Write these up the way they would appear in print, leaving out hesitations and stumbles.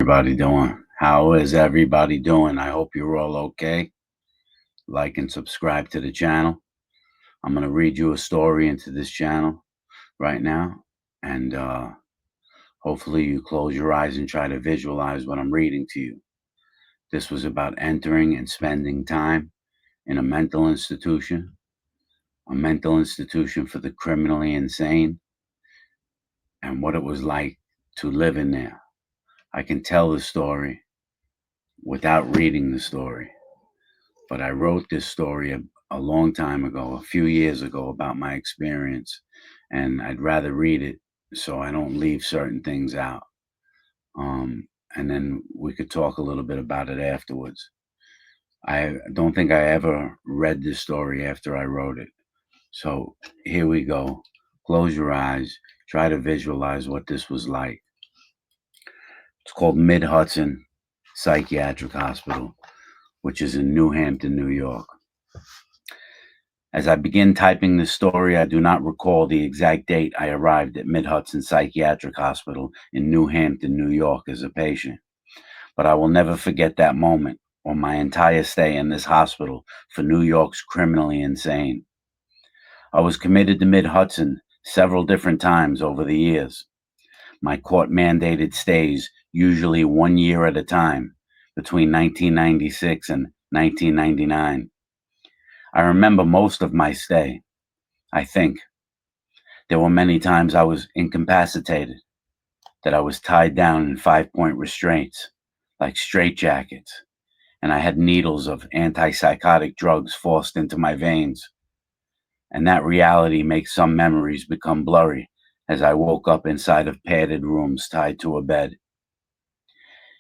everybody doing? How is everybody doing? I hope you're all okay. Like and subscribe to the channel. I'm going to read you a story into this channel right now. And hopefully you close your eyes and try to visualize what I'm reading to you. This was about entering and spending time in a mental institution for the criminally insane, and what it was like to live in there. I can tell the story without reading the story. But I wrote this story a long time ago, a few years ago, about my experience, and I'd rather read it so I don't leave certain things out. And then we could talk a little bit about it afterwards. I don't think I ever read this story after I wrote it. So here we go. Close your eyes. Try to visualize what this was like. It's called Mid-Hudson Psychiatric Hospital, which is in New Hampton, New York. As I begin typing this story, I do not recall the exact date I arrived at Mid-Hudson Psychiatric Hospital in New Hampton, New York as a patient. But I will never forget that moment or my entire stay in this hospital for New York's criminally insane. I was committed to Mid-Hudson several different times over the years. My court-mandated stays, usually 1 year at a time, between 1996 and 1999. I remember most of my stay, I think. There were many times I was incapacitated, that I was tied down in 5-point restraints, like straitjackets, and I had needles of antipsychotic drugs forced into my veins. And that reality makes some memories become blurry as I woke up inside of padded rooms tied to a bed.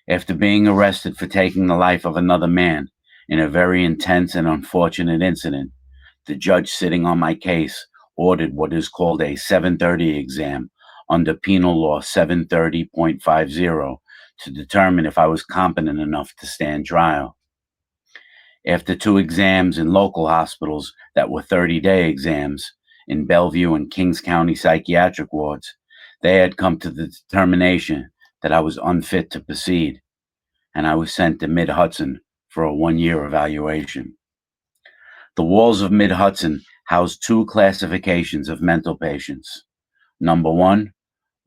After being arrested for taking the life of another man in a very intense and unfortunate incident, the judge sitting on my case ordered what is called a 730 exam under Penal Law 730.50 to determine if I was competent enough to stand trial. After 2 exams in local hospitals that were 30-day exams in Bellevue and Kings County psychiatric wards, they had come to the determination that I was unfit to proceed, and I was sent to Mid-Hudson for a 1-year evaluation. The walls of Mid-Hudson house 2 classifications of mental patients. Number 1,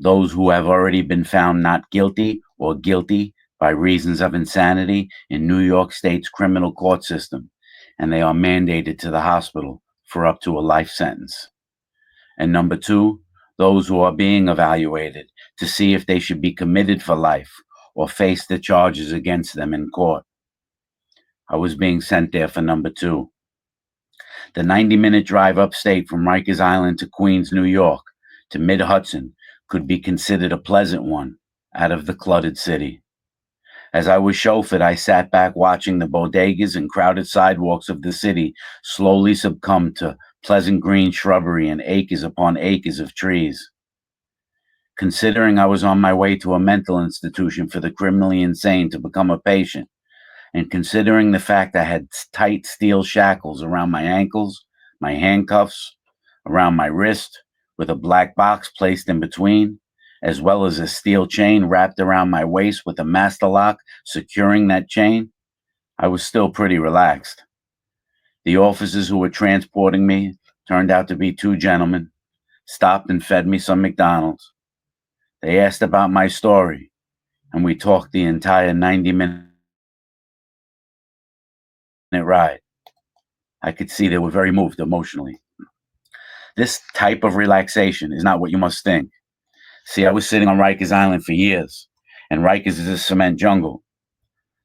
those who have already been found not guilty or guilty by reasons of insanity in New York State's criminal court system, and they are mandated to the hospital for up to a life sentence. And number 2, those who are being evaluated to see if they should be committed for life or face the charges against them in court. I was being sent there for number 2. The 90-minute drive upstate from Rikers Island to Queens, New York, to Mid-Hudson could be considered a pleasant one out of the cluttered city. As I was chauffeured, I sat back watching the bodegas and crowded sidewalks of the city slowly succumb to pleasant green shrubbery and acres upon acres of trees. Considering I was on my way to a mental institution for the criminally insane to become a patient, and considering the fact I had tight steel shackles around my ankles, my handcuffs, around my wrist, with a black box placed in between, as well as a steel chain wrapped around my waist with a master lock securing that chain, I was still pretty relaxed. The officers who were transporting me turned out to be 2 gentlemen, stopped and fed me some McDonald's. They asked about my story, and we talked the entire 90-minute ride. I could see they were very moved emotionally. This type of relaxation is not what you must think. See, I was sitting on Rikers Island for years, and Rikers is a cement jungle.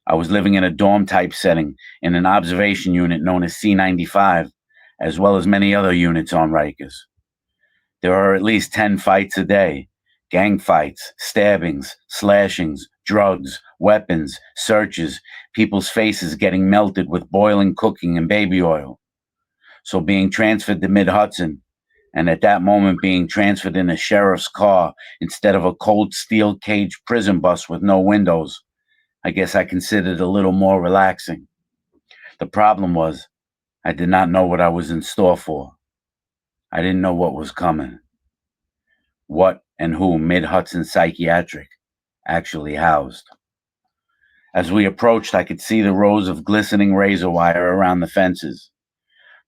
I was living in a dorm-type setting in an observation unit known as C95, as well as many other units on Rikers. There are at least 10 fights a day, gang fights, stabbings, slashings, drugs, weapons, searches, people's faces getting melted with boiling cooking and baby oil. So being transferred to Mid-Hudson, and at that moment being transferred in a sheriff's car instead of a cold steel cage prison bus with no windows, I guess I considered a little more relaxing. The problem was, I did not know what I was in store for. I didn't know what was coming. What and who Mid-Hudson Psychiatric actually housed. As we approached, I could see the rows of glistening razor wire around the fences.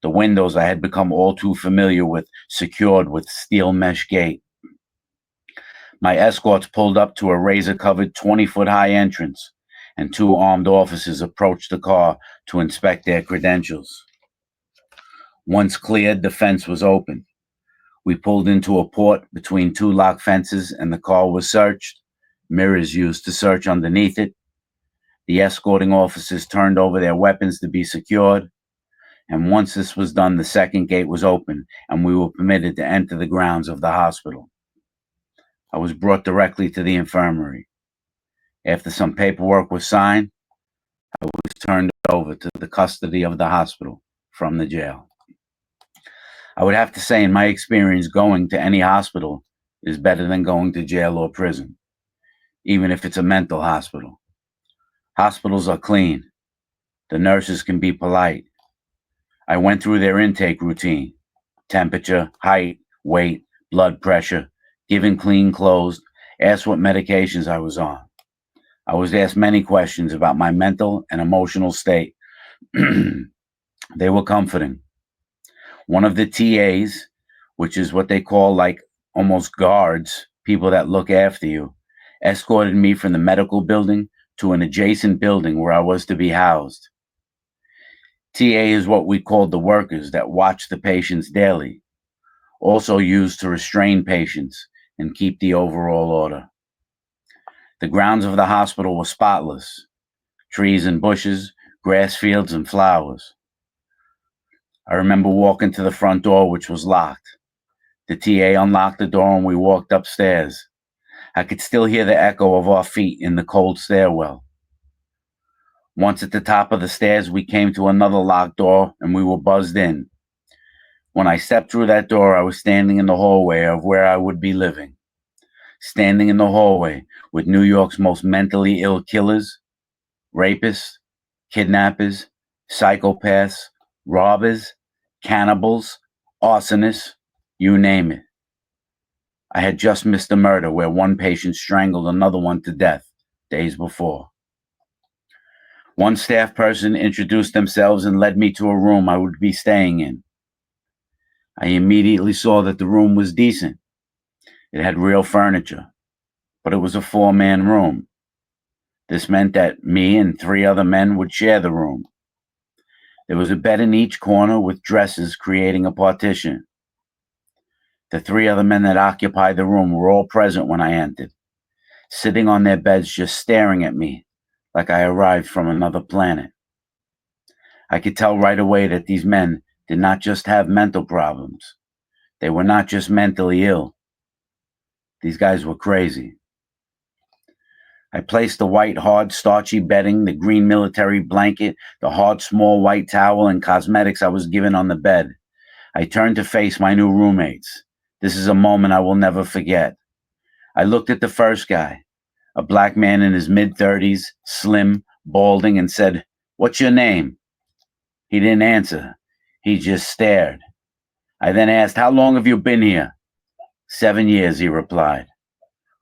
The windows I had become all too familiar with, secured with steel mesh gate. My escorts pulled up to a razor-covered 20-foot-high entrance, and 2 armed officers approached the car to inspect their credentials. Once cleared, the fence was open. We pulled into a port between 2 locked fences, and the car was searched, mirrors used to search underneath it. The escorting officers turned over their weapons to be secured, and once this was done, the second gate was open, and we were permitted to enter the grounds of the hospital. I was brought directly to the infirmary. After some paperwork was signed, I was turned over to the custody of the hospital from the jail. I would have to say, in my experience, going to any hospital is better than going to jail or prison, even if it's a mental hospital. Hospitals are clean. The nurses can be polite. I went through their intake routine: temperature, height, weight, blood pressure, given clean clothes, asked what medications I was on. I was asked many questions about my mental and emotional state. They were comforting. One of the TAs, which is what they call like almost guards, people that look after you, escorted me from the medical building to an adjacent building where I was to be housed. TA is what we called the workers that watch the patients daily, also used to restrain patients and keep the overall order. The grounds of the hospital were spotless: trees and bushes, grass fields and flowers. I remember walking to the front door, which was locked. The TA unlocked the door and we walked upstairs. I could still hear the echo of our feet in the cold stairwell. Once at the top of the stairs, we came to another locked door and we were buzzed in. When I stepped through that door, I was standing in the hallway of where I would be living. Standing in the hallway with New York's most mentally ill killers, rapists, kidnappers, psychopaths, robbers, cannibals, arsonists, you name it. I had just missed a murder where one patient strangled another one to death days before. One staff person introduced themselves and led me to a room I would be staying in. I immediately saw that the room was decent. It had real furniture, but it was a 4-man room. This meant that me and 3 other men would share the room. There was a bed in each corner with dressers creating a partition. The 3 other men that occupied the room were all present when I entered, sitting on their beds just staring at me like I arrived from another planet. I could tell right away that these men did not just have mental problems. They were not just mentally ill. These guys were crazy. I placed the white, hard, starchy bedding, the green military blanket, the hard, small white towel, and cosmetics I was given on the bed. I turned to face my new roommates. This is a moment I will never forget. I looked at the first guy, a black man in his mid-30s, slim, balding, and said, "What's your name?" He didn't answer. He just stared. I then asked, "How long have you been here?" "7 years," he replied.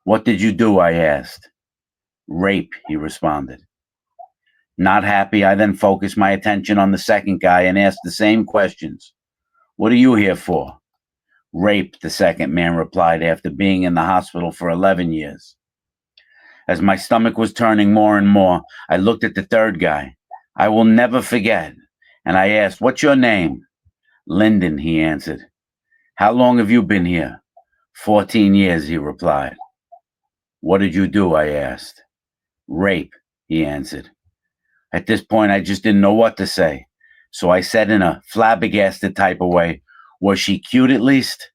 "What did you do?" I asked. "Rape," he responded. Not happy, I then focused my attention on the second guy and asked the same questions. "What are you here for?" "Rape," the second man replied after being in the hospital for 11 years. As my stomach was turning more and more, I looked at the third guy. I will never forget. And I asked, "What's your name?" "Lyndon," he answered. "How long have you been here?" 14 years, he replied. "What did you do?" I asked. "Rape," he answered. At this point, I just didn't know what to say. So I said in a flabbergasted type of way, "Was she cute at least?"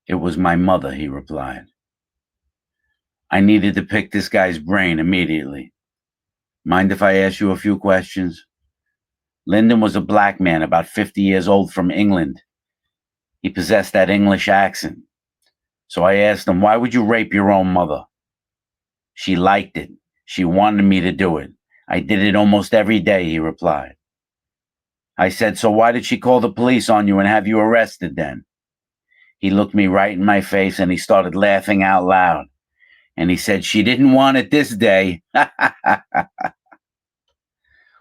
"It was my mother," he replied. I needed to pick this guy's brain immediately. "Mind if I ask you a few questions?" Lyndon was a black man, about 50 years old, from England. He possessed that English accent. So I asked him, "Why would you rape your own mother?" "She liked it. She wanted me to do it. I did it almost every day," he replied. I said, "So why did she call the police on you and have you arrested then?" He looked me right in my face and he started laughing out loud. And he said, "She didn't want it this day."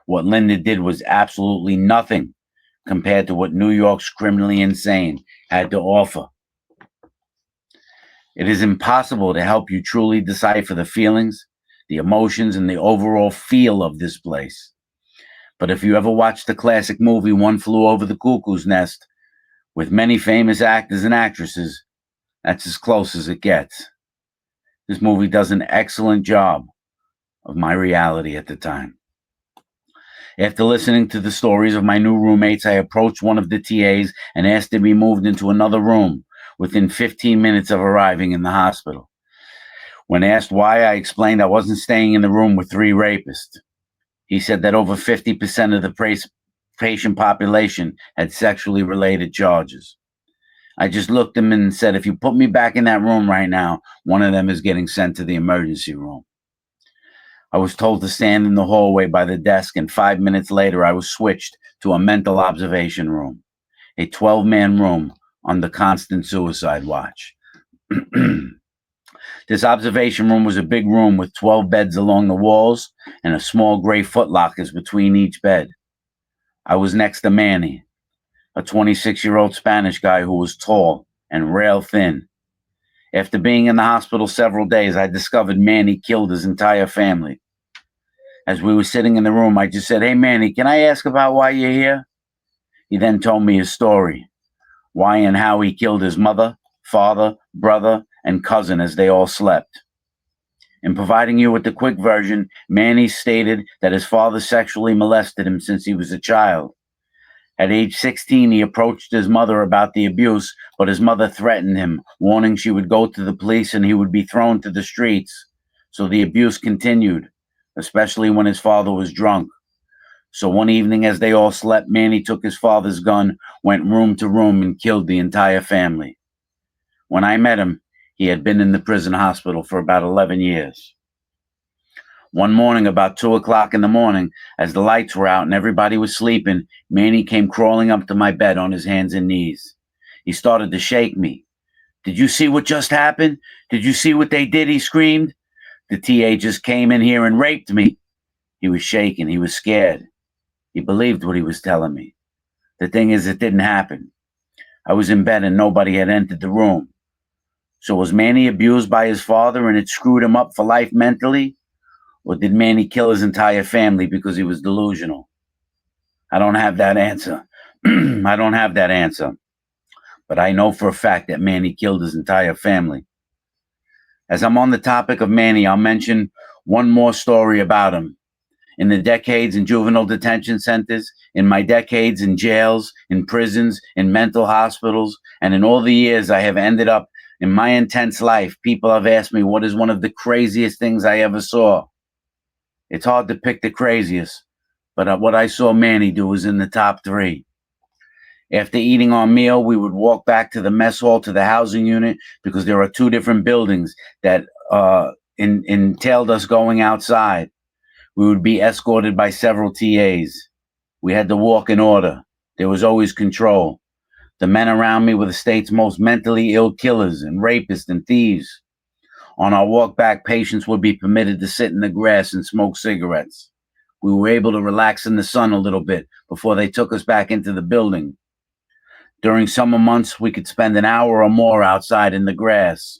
What Linda did was absolutely nothing compared to what New York's criminally insane had to offer. It is impossible to help you truly decipher the feelings, the emotions, and the overall feel of this place. But if you ever watched the classic movie One Flew Over the Cuckoo's Nest, with many famous actors and actresses, that's as close as it gets. This movie does an excellent job of my reality at the time. After listening to the stories of my new roommates, I approached one of the TAs and asked to be moved into another room within 15 minutes of arriving in the hospital. When asked why, I explained I wasn't staying in the room with 3 rapists. He said that over 50% of the patient population had sexually related charges. I just looked at him and said, if you put me back in that room right now, one of them is getting sent to the emergency room. I was told to stand in the hallway by the desk, and 5 minutes later, I was switched to a mental observation room, a 12-man room on the constant suicide watch. This observation room was a big room with 12 beds along the walls and a small gray footlockers between each bed. I was next to Manny, a 26-year-old Spanish guy who was tall and rail thin. After being in the hospital several days, I discovered Manny killed his entire family. As we were sitting in the room, I just said, "Hey, Manny, can I ask about why you're here?" He then told me his story, why and how he killed his mother, father, brother, and cousin as they all slept. In providing you with the quick version, Manny stated that his father sexually molested him since he was a child. At age 16, he approached his mother about the abuse, but his mother threatened him, warning she would go to the police and he would be thrown to the streets. So the abuse continued, especially when his father was drunk. So one evening as they all slept, Manny took his father's gun, went room to room, and killed the entire family. When I met him, he had been in the prison hospital for about 11 years. One morning, about 2 o'clock in the morning, as the lights were out and everybody was sleeping, Manny came crawling up to my bed on his hands and knees. He started to shake me. "Did you see what just happened? Did you see what they did?" he screamed. "The TA just came in here and raped me." He was shaking. He was scared. He believed what he was telling me. The thing is, it didn't happen. I was in bed and nobody had entered the room. So was Manny abused by his father and it screwed him up for life mentally? Or did Manny kill his entire family because he was delusional? I don't have that answer. I don't have that answer. But I know for a fact that Manny killed his entire family. As I'm on the topic of Manny, I'll mention one more story about him. In the decades in juvenile detention centers, in my decades in jails, in prisons, in mental hospitals, and in all the years I have ended up in my intense life, people have asked me what is one of the craziest things I ever saw. It's hard to pick the craziest, but what I saw Manny do was in the top 3. After eating our meal, we would walk back to the mess hall to the housing unit because there are 2 different buildings that entailed us going outside. We would be escorted by several TAs. We had to walk in order. There was always control. The men around me were the state's most mentally ill killers and rapists and thieves. On our walk back, patients would be permitted to sit in the grass and smoke cigarettes. We were able to relax in the sun a little bit before they took us back into the building. During summer months, we could spend an hour or more outside in the grass.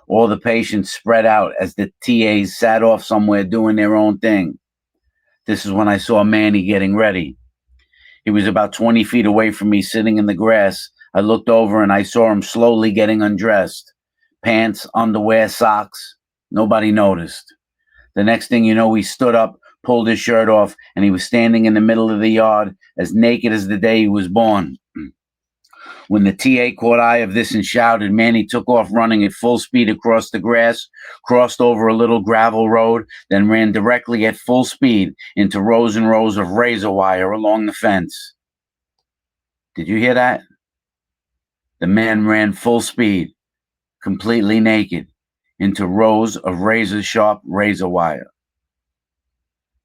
All the patients spread out as the TAs sat off somewhere doing their own thing. This is when I saw Manny getting ready. He was about 20 feet away from me, sitting in the grass. I looked over and I saw him slowly getting undressed. Pants, underwear, socks. Nobody noticed. The next thing you know, he stood up, pulled his shirt off, and he was standing in the middle of the yard, as naked as the day he was born. When the TA caught eye of this and shouted, Manny took off running at full speed across the grass, crossed over a little gravel road, then ran directly at full speed into rows and rows of razor wire along the fence. Did you hear that? The man ran full speed, completely naked, into rows of razor-sharp razor wire.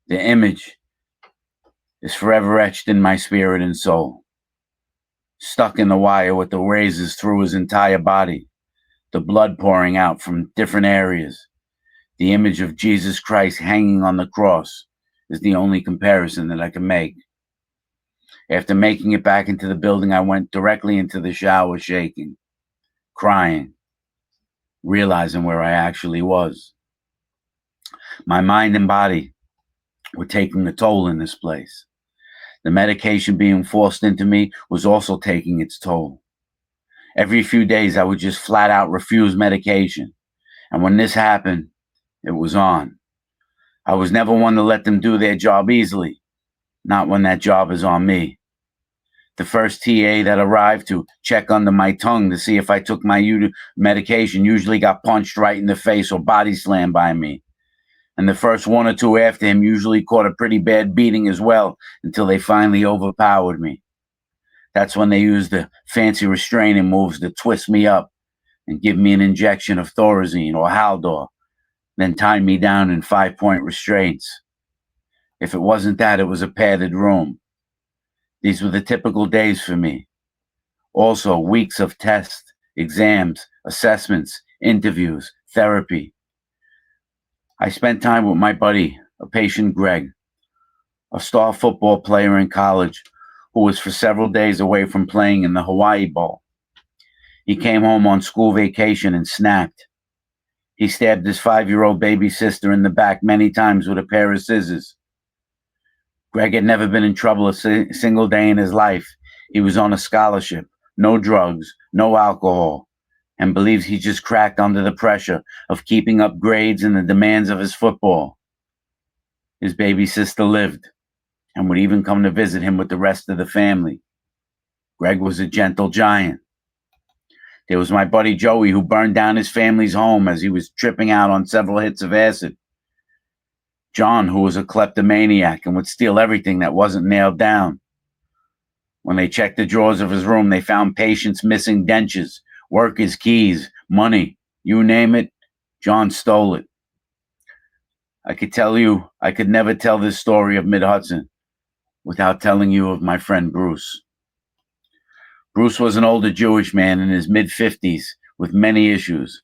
The image is forever etched in my spirit and soul. Stuck in the wire with the razors through his entire body, the blood pouring out from different areas. The image of Jesus Christ hanging on the cross is the only comparison that I can make. After making it back into the building, I went directly into the shower shaking, crying, realizing where I actually was. My mind and body were taking a toll in this place. The medication being forced into me was also taking its toll. Every few days, I would just flat out refuse medication. And when this happened, it was on. I was never one to let them do their job easily, not when that job is on me. The first TA that arrived to check under my tongue to see if I took my medication usually got punched right in the face or body slammed by me. And the first one or two after him usually caught a pretty bad beating as well until they finally overpowered me. That's when they used the fancy restraining moves to twist me up and give me an injection of Thorazine or Haldor, then tie me down in 5-point restraints. If it wasn't that, it was a padded room. These were the typical days for me. Also, weeks of tests, exams, assessments, interviews, therapy. I spent time with my buddy, a patient Greg, a star football player in college who was for several days away from playing in the Hawaii Bowl. He came home on school vacation and snapped. He stabbed his 5-year-old baby sister in the back many times with a pair of scissors. Greg had never been in trouble a single day in his life. He was on a scholarship, no drugs, no alcohol, and believes he just cracked under the pressure of keeping up grades and the demands of his football. His baby sister lived and would even come to visit him with the rest of the family. Greg was a gentle giant. There was my buddy Joey, who burned down his family's home as he was tripping out on several hits of acid. John, who was a kleptomaniac and would steal everything that wasn't nailed down. When they checked the drawers of his room, they found patients' missing dentures, workers' keys, money, you name it, John stole it. I could never tell this story of Mid-Hudson without telling you of my friend Bruce. Bruce was an older Jewish man in his mid-50s with many issues.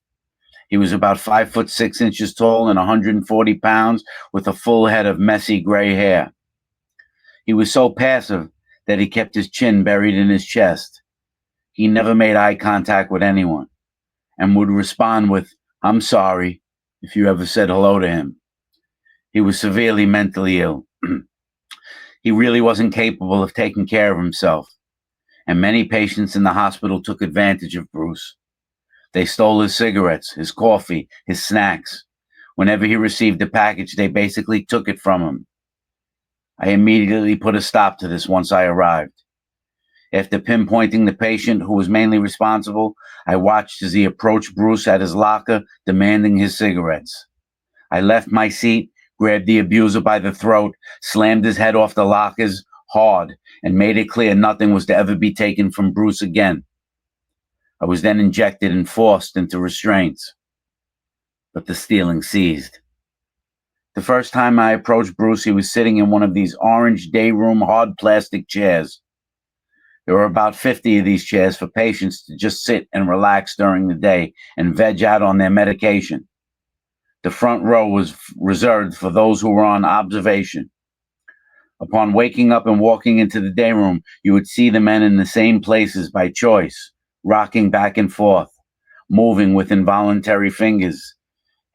He was about 5'6" tall and 140 pounds with a full head of messy gray hair. He was so passive that he kept his chin buried in his chest. He never made eye contact with anyone and would respond with, "I'm sorry," if you ever said hello to him. He was severely mentally ill. He really wasn't capable of taking care of himself, and many patients in the hospital took advantage of Bruce. They stole his cigarettes, his coffee, his snacks. Whenever he received a package, they basically took it from him. I immediately put a stop to this once I arrived. After pinpointing the patient who was mainly responsible, I watched as he approached Bruce at his locker, demanding his cigarettes. I left my seat, grabbed the abuser by the throat, slammed his head off the lockers hard, and made it clear nothing was to ever be taken from Bruce again. I was then injected and forced into restraints, but the stealing ceased. The first time I approached Bruce, he was sitting in one of these orange day room hard plastic chairs. There were about 50 of these chairs for patients to just sit and relax during the day and veg out on their medication. The front row was reserved for those who were on observation. Upon waking up and walking into the day room, you would see the men in the same places by choice, rocking back and forth, moving with involuntary fingers,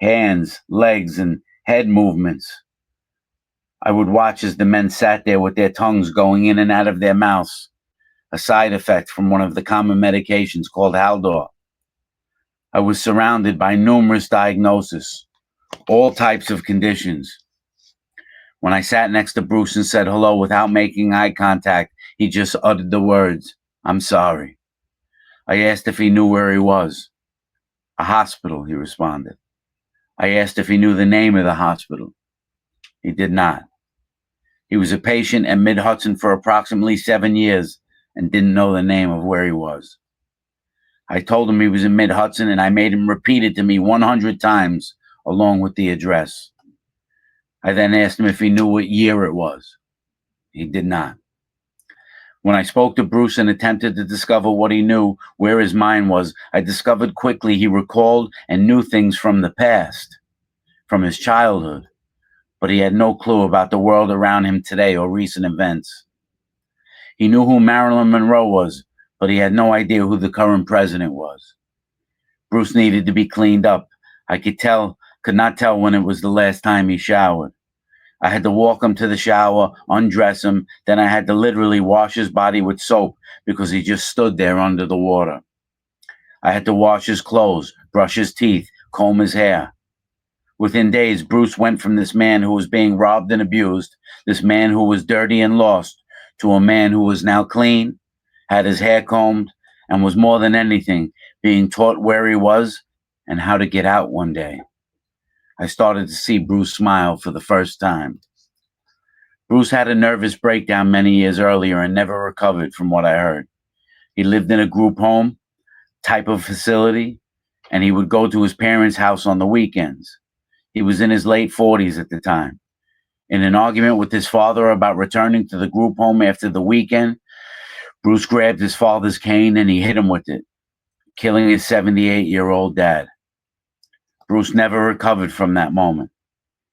hands, legs, and head movements. I would watch as the men sat there with their tongues going in and out of their mouths, a side effect from one of the common medications called Haldor. I was surrounded by numerous diagnoses, all types of conditions. When I sat next to Bruce and said hello without making eye contact, he just uttered the words, "I'm sorry." I asked if he knew where he was. "A hospital," he responded. I asked if he knew the name of the hospital. He did not. He was a patient at Mid-Hudson for approximately 7 years and didn't know the name of where he was. I told him he was in Mid-Hudson, and I made him repeat it to me 100 times along with the address. I then asked him if he knew what year it was. He did not. When I spoke to Bruce and attempted to discover what he knew, where his mind was, I discovered quickly he recalled and knew things from the past, from his childhood, but he had no clue about the world around him today or recent events. He knew who Marilyn Monroe was, but he had no idea who the current president was. Bruce needed to be cleaned up. I could not tell when it was the last time he showered. I had to walk him to the shower, undress him, then I had to literally wash his body with soap because he just stood there under the water. I had to wash his clothes, brush his teeth, comb his hair. Within days, Bruce went from this man who was being robbed and abused, this man who was dirty and lost, to a man who was now clean, had his hair combed, and was more than anything being taught where he was and how to get out one day. I started to see Bruce smile for the first time. Bruce had a nervous breakdown many years earlier and never recovered from what I heard. He lived in a group home type of facility, and he would go to his parents' house on the weekends. He was in his late 40s at the time. In an argument with his father about returning to the group home after the weekend, Bruce grabbed his father's cane and he hit him with it, killing his 78-year-old dad. Bruce never recovered from that moment.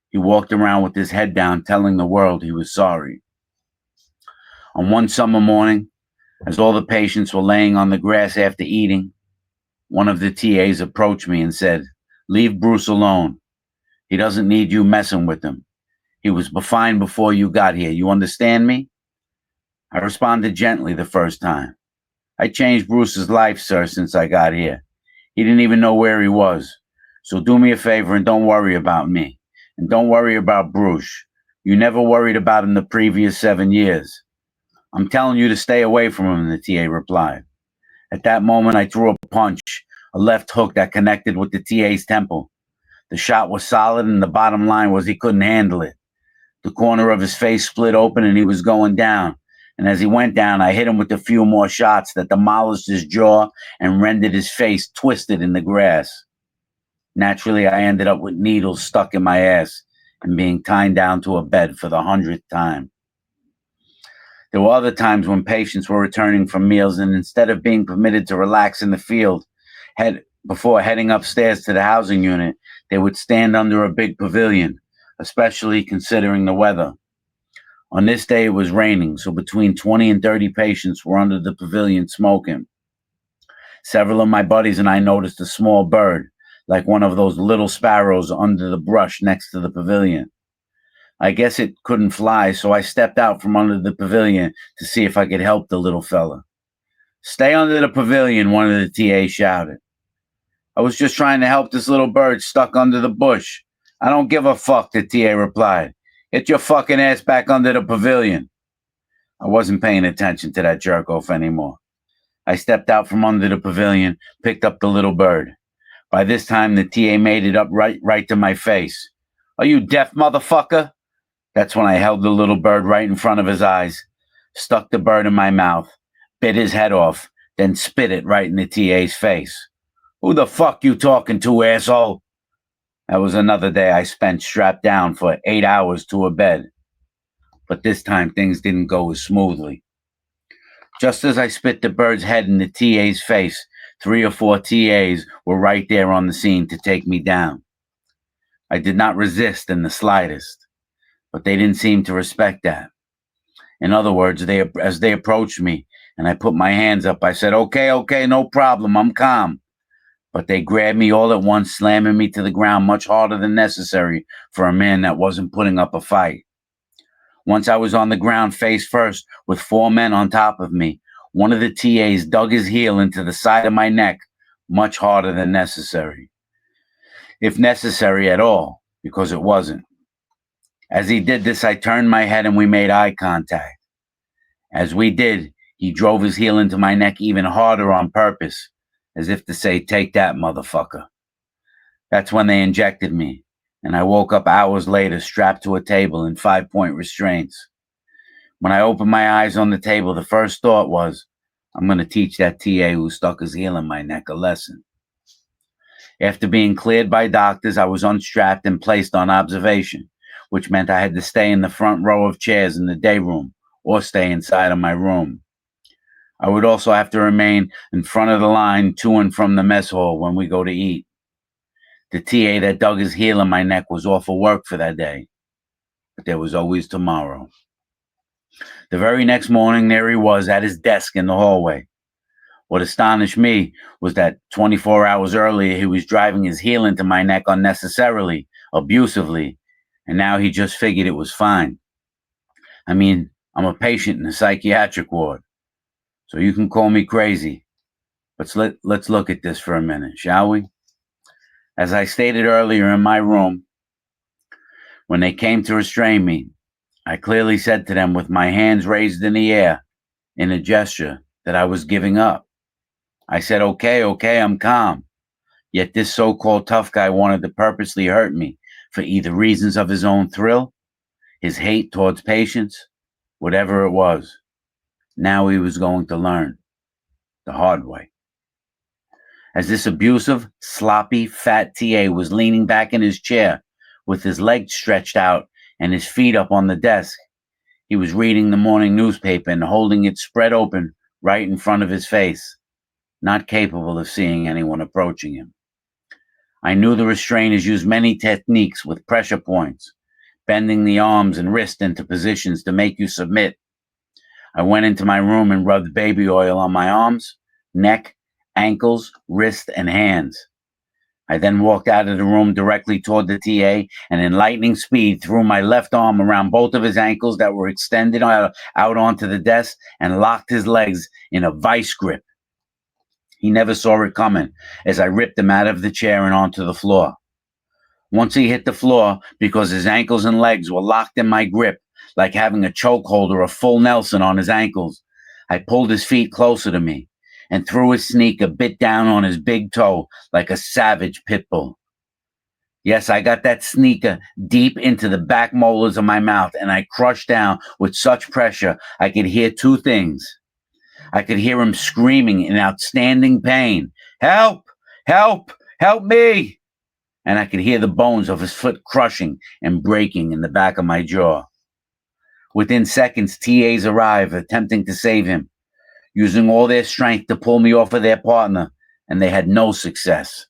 He walked around with his head down, telling the world he was sorry. On one summer morning, as all the patients were laying on the grass after eating, one of the TAs approached me and said, "Leave Bruce alone. He doesn't need you messing with him. He was fine before you got here. You understand me?" I responded gently the first time. "I changed Bruce's life, sir, since I got here. He didn't even know where he was. So do me a favor and don't worry about me. And don't worry about Bruce. You never worried about him the previous 7 years." "I'm telling you to stay away from him," the TA replied. At that moment, I threw a punch, a left hook that connected with the TA's temple. The shot was solid, and the bottom line was he couldn't handle it. The corner of his face split open, and he was going down. And as he went down, I hit him with a few more shots that demolished his jaw and rendered his face twisted in the grass. Naturally, I ended up with needles stuck in my ass and being tied down to a bed for the 100th time. There were other times when patients were returning from meals, and instead of being permitted to relax in the field before heading upstairs to the housing unit, they would stand under a big pavilion, especially considering the weather. On this day, it was raining, so between 20 and 30 patients were under the pavilion smoking. Several of my buddies and I noticed a small bird, like one of those little sparrows, under the brush next to the pavilion. I guess it couldn't fly, so I stepped out from under the pavilion to see if I could help the little fella. "Stay under the pavilion," one of the TAs shouted. "I was just trying to help this little bird stuck under the bush." "I don't give a fuck," the TA replied. "Get your fucking ass back under the pavilion." I wasn't paying attention to that jerk-off anymore. I stepped out from under the pavilion, picked up the little bird. By this time, the TA made it up right to my face. "Are you deaf, motherfucker?" That's when I held the little bird right in front of his eyes, stuck the bird in my mouth, bit his head off, then spit it right in the TA's face. "Who the fuck you talking to, asshole?" That was another day I spent strapped down for 8 hours to a bed. But this time things didn't go as smoothly. Just as I spit the bird's head in the TA's face, 3 or 4 TAs were right there on the scene to take me down. I did not resist in the slightest, but they didn't seem to respect that. In other words, as they approached me and I put my hands up, I said, okay, no problem, I'm calm. But they grabbed me all at once, slamming me to the ground much harder than necessary for a man that wasn't putting up a fight. Once I was on the ground face first with 4 men on top of me, one of the TAs dug his heel into the side of my neck much harder than necessary. If necessary at all, because it wasn't. As he did this, I turned my head and we made eye contact. As we did, he drove his heel into my neck even harder on purpose, as if to say, "Take that, motherfucker." That's when they injected me, and I woke up hours later strapped to a table in 5-point restraints. When I opened my eyes on the table, the first thought was, I'm going to teach that TA who stuck his heel in my neck a lesson. After being cleared by doctors, I was unstrapped and placed on observation, which meant I had to stay in the front row of chairs in the day room or stay inside of my room. I would also have to remain in front of the line to and from the mess hall when we go to eat. The TA that dug his heel in my neck was off of work for that day. but there was always tomorrow. The very next morning, there he was at his desk in the hallway. What astonished me was that 24 hours earlier, he was driving his heel into my neck unnecessarily, abusively, and now he just figured it was fine. I mean, I'm a patient in a psychiatric ward, so you can call me crazy. But let's look at this for a minute, shall we? As I stated earlier in my room, when they came to restrain me, I clearly said to them with my hands raised in the air in a gesture that I was giving up. I said, okay, I'm calm. Yet this so-called tough guy wanted to purposely hurt me for either reasons of his own thrill, his hate towards patients, whatever it was. Now he was going to learn the hard way. As this abusive, sloppy, fat TA was leaning back in his chair with his legs stretched out and his feet up on the desk, he was reading the morning newspaper and holding it spread open right in front of his face, not capable of seeing anyone approaching him. I knew the restrainers used many techniques with pressure points, bending the arms and wrists into positions to make you submit. I went into my room and rubbed baby oil on my arms, neck, ankles, wrists, and hands. I then walked out of the room directly toward the TA and in lightning speed threw my left arm around both of his ankles that were extended out onto the desk and locked his legs in a vice grip. He never saw it coming as I ripped him out of the chair and onto the floor. Once he hit the floor, because his ankles and legs were locked in my grip, like having a chokehold or a full Nelson on his ankles, I pulled his feet closer to me and threw his sneaker bit down on his big toe like a savage pit bull. Yes, I got that sneaker deep into the back molars of my mouth, and I crushed down with such pressure I could hear two things. I could hear him screaming in outstanding pain, "Help! Help! Help me!" And I could hear the bones of his foot crushing and breaking in the back of my jaw. Within seconds, TAs arrived, attempting to save him, using all their strength to pull me off of their partner, and they had no success.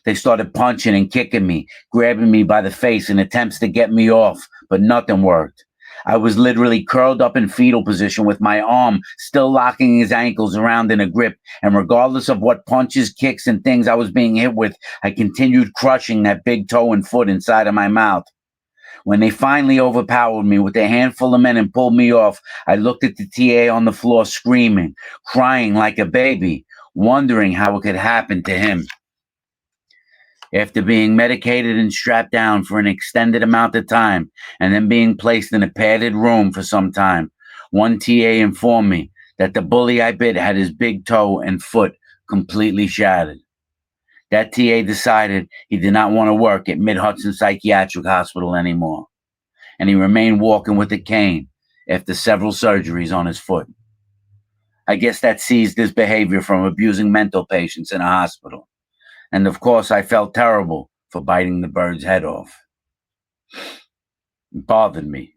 They started punching and kicking me, grabbing me by the face in attempts to get me off, but nothing worked. I was literally curled up in fetal position with my arm still locking his ankles around in a grip, and regardless of what punches, kicks, and things I was being hit with, I continued crushing that big toe and foot inside of my mouth. When they finally overpowered me with a handful of men and pulled me off, I looked at the TA on the floor screaming, crying like a baby, wondering how it could happen to him. After being medicated and strapped down for an extended amount of time, and then being placed in a padded room for some time, one TA informed me that the bully I bit had his big toe and foot completely shattered. That TA decided he did not want to work at Mid-Hudson Psychiatric Hospital anymore, and he remained walking with a cane after several surgeries on his foot. I guess that seized his behavior from abusing mental patients in a hospital. And of course, I felt terrible for biting the bird's head off. It bothered me,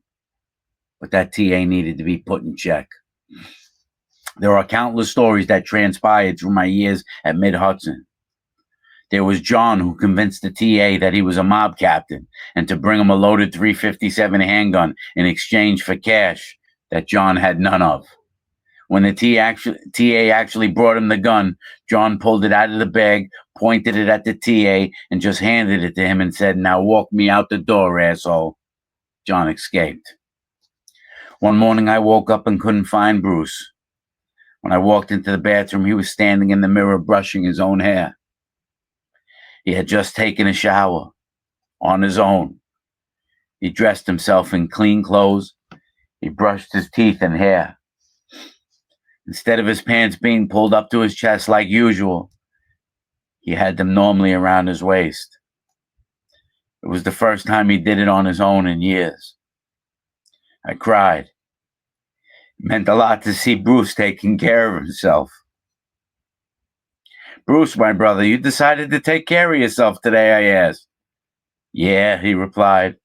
but that TA needed to be put in check. There are countless stories that transpired through my years at Mid-Hudson. There was John, who convinced the TA that he was a mob captain and to bring him a loaded .357 handgun in exchange for cash that John had none of. When the TA actually brought him the gun, John pulled it out of the bag, pointed it at the TA, and just handed it to him and said, "Now walk me out the door, asshole." John escaped. One morning I woke up and couldn't find Bruce. When I walked into the bathroom, he was standing in the mirror brushing his own hair. He had just taken a shower on his own. He dressed himself in clean clothes. He brushed his teeth and hair. Instead of his pants being pulled up to his chest like usual, he had them normally around his waist. It was the first time he did it on his own in years. I cried. It meant a lot to see Bruce taking care of himself. "Bruce, my brother, you decided to take care of yourself today," I asked. "Yeah," he replied,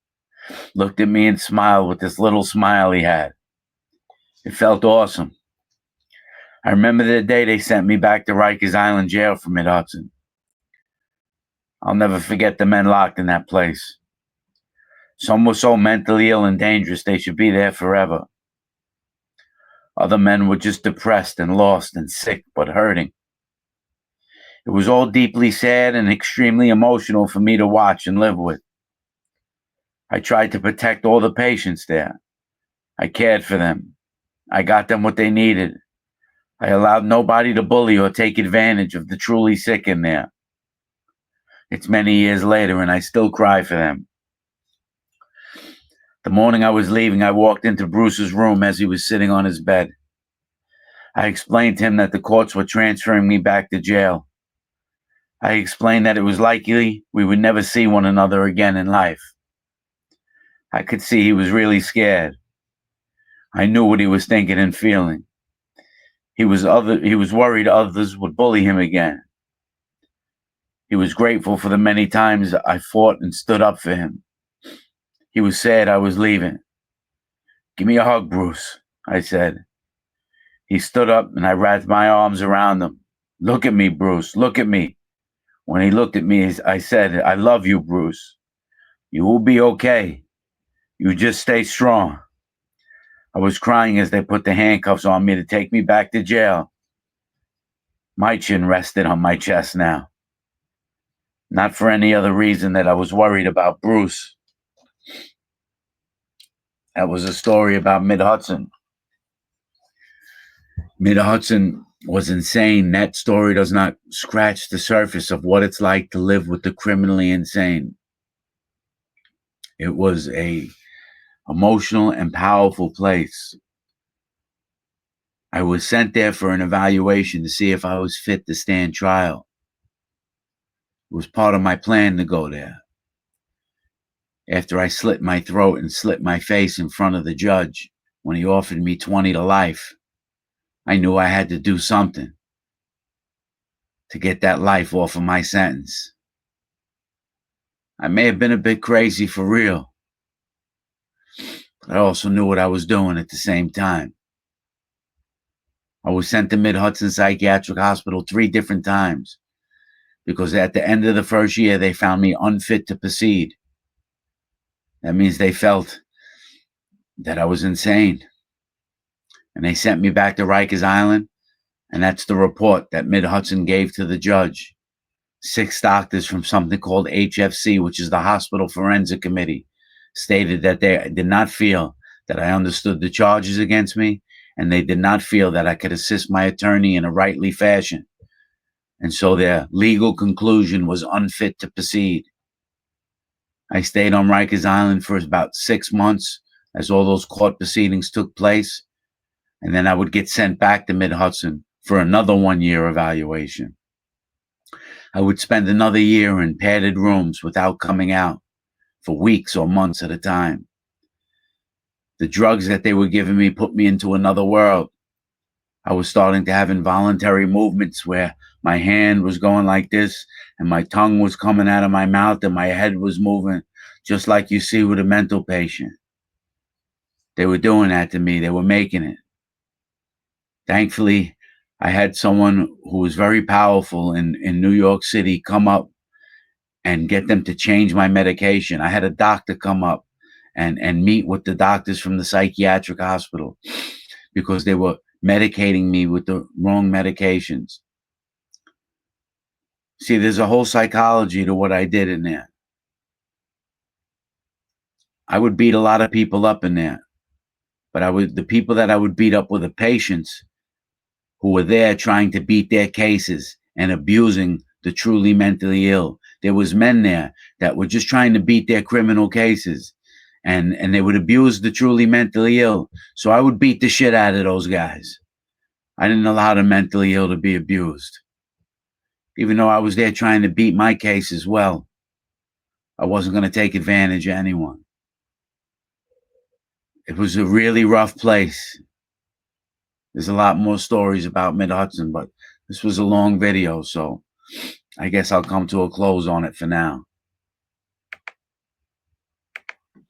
looked at me and smiled with this little smile he had. It felt awesome. I remember the day they sent me back to Rikers Island jail from Mid-Hudson. I'll never forget the men locked in that place. Some were so mentally ill and dangerous they should be there forever. Other men were just depressed and lost and sick but hurting. It was all deeply sad and extremely emotional for me to watch and live with. I tried to protect all the patients there. I cared for them. I got them what they needed. I allowed nobody to bully or take advantage of the truly sick in there. It's many years later and I still cry for them. The morning I was leaving, I walked into Bruce's room as he was sitting on his bed. I explained to him that the courts were transferring me back to jail. I explained that it was likely we would never see one another again in life. I could see he was really scared. I knew what he was thinking and feeling. He was worried others would bully him again. He was grateful for the many times I fought and stood up for him. He was sad I was leaving. "Give me a hug, Bruce," I said. He stood up and I wrapped my arms around him. "Look at me, Bruce, look at me." When he looked at me, I said, "I love you, Bruce. You will be okay. You just stay strong." I was crying as they put the handcuffs on me to take me back to jail. My chin rested on my chest now. Not for any other reason that I was worried about Bruce. That was a story about Mid-Hudson. Mid-Hudson was insane. That story does not scratch the surface of what it's like to live with the criminally insane. It was a emotional and powerful place. I was sent there for an evaluation to see if I was fit to stand trial. It was part of my plan to go there. After I slit my throat and slit my face in front of the judge when he offered me 20 to life, I knew I had to do something to get that life off of my sentence. I may have been a bit crazy for real, but I also knew what I was doing at the same time. I was sent to Mid-Hudson Psychiatric Hospital 3 different times because at the end of the first year, they found me unfit to proceed. That means they felt that I was insane. And they sent me back to Rikers Island, and that's the report that Mid-Hudson gave to the judge. 6 doctors from something called HFC, which is the Hospital Forensic Committee, stated that they did not feel that I understood the charges against me, and they did not feel that I could assist my attorney in a rightly fashion. And so their legal conclusion was unfit to proceed. I stayed on Rikers Island for about 6 months as all those court proceedings took place, and then I would get sent back to Mid-Hudson for another 1-year evaluation. I would spend another year in padded rooms without coming out for weeks or months at a time. The drugs that they were giving me put me into another world. I was starting to have involuntary movements where my hand was going like this and my tongue was coming out of my mouth and my head was moving, just like you see with a mental patient. They were doing that to me. They were making it. Thankfully, I had someone who was very powerful in New York City come up and get them to change my medication. I had a doctor come up and meet with the doctors from the psychiatric hospital because they were medicating me with the wrong medications. See, there's a whole psychology to what I did in there. I would beat a lot of people up in there, but the people that I would beat up were the patients who were there trying to beat their cases and abusing the truly mentally ill. There was men there that were just trying to beat their criminal cases, and they would abuse the truly mentally ill. So I would beat the shit out of those guys. I didn't allow the mentally ill to be abused. Even though I was there trying to beat my case as well, I wasn't going to take advantage of anyone. It was a really rough place. There's a lot more stories about Mid-Hudson, but this was a long video, so I guess I'll come to a close on it for now.